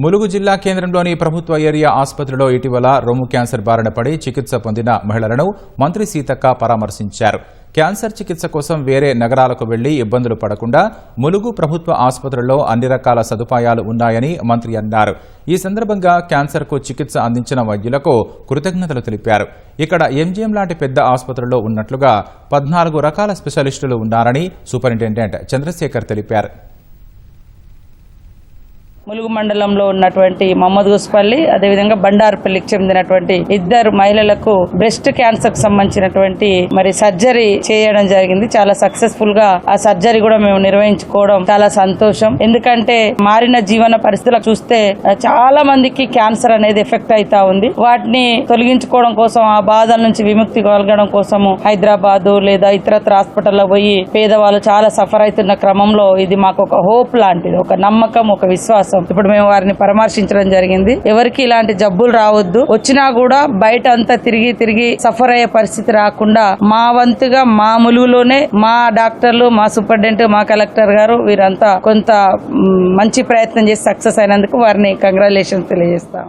ములుగు జిల్లా కేంద్రంలోని ప్రభుత్వ ఏరియా ఆసుపత్రిలో ఇటీవల రొమ్ము క్యాన్సర్ బారిన పడి చికిత్స పొందిన మహిళలను మంత్రి సీతక్క పరామర్శించారు. క్యాన్సర్ చికిత్స కోసం వేరే నగరాలకు వెళ్లి ఇబ్బందులు పడకుండా ములుగు ప్రభుత్వ ఆసుపత్రిలో అన్ని రకాల సదుపాయాలు ఉన్నాయని మంత్రి అన్నారు. ఈ సందర్భంగా క్యాన్సర్కు చికిత్స అందించిన వైద్యులకు కృతజ్ఞతలు తెలిపారు. ఇక్కడ ఎంజీఎం లాంటి పెద్ద ఆసుపత్రిలో ఉన్నట్లుగా 14 రకాల స్పెషలిస్టులు ఉన్నారని సూపరింటెండెంట్ చంద్రశేఖర్ తెలిపారు. ములుగు మండలంలో ఉన్నటువంటి మహమ్మద్ గుస్పల్లి అదేవిధంగా బండారుపల్లికి చెందినటువంటి 2 మహిళలకు బ్రెస్ట్ క్యాన్సర్ కు సంబంధించినటువంటి సర్జరీ చేయడం జరిగింది. చాలా సక్సెస్ఫుల్ గా ఆ సర్జరీ కూడా మేము నిర్వహించుకోవడం చాలా సంతోషం. ఎందుకంటే మారిన జీవన పరిస్థితులు చూస్తే చాలా మందికి క్యాన్సర్ అనేది ఎఫెక్ట్ అవుతా ఉంది. వాటిని తొలగించుకోవడం కోసం, ఆ బాధల నుంచి విముక్తి కలగడం కోసము హైదరాబాద్ లేదా ఇతరత్ర హాస్పిటల్లో పోయి పేదవాళ్ళు చాలా సఫర్ అవుతున్న క్రమంలో ఇది మాకు ఒక హోప్ లాంటిది, ఒక నమ్మకం, ఒక విశ్వాసం. ఇప్పుడు మేము వారిని పరామర్శించడం జరిగింది. ఎవరికి ఇలాంటి జబ్బులు రావద్దు, వచ్చినా కూడా బయట అంతా తిరిగి సఫర్ అయ్యే పరిస్థితి రాకుండా మా వంతుగా మా ములుగులోనే మా డాక్టర్లు, మా సూపరింటెండెంట్, మా కలెక్టర్ గారు వీరంతా కొంత మంచి ప్రయత్నం చేసి సక్సెస్ అయినందుకు వారిని కంగ్రాచులేషన్స్ తెలియజేస్తాం.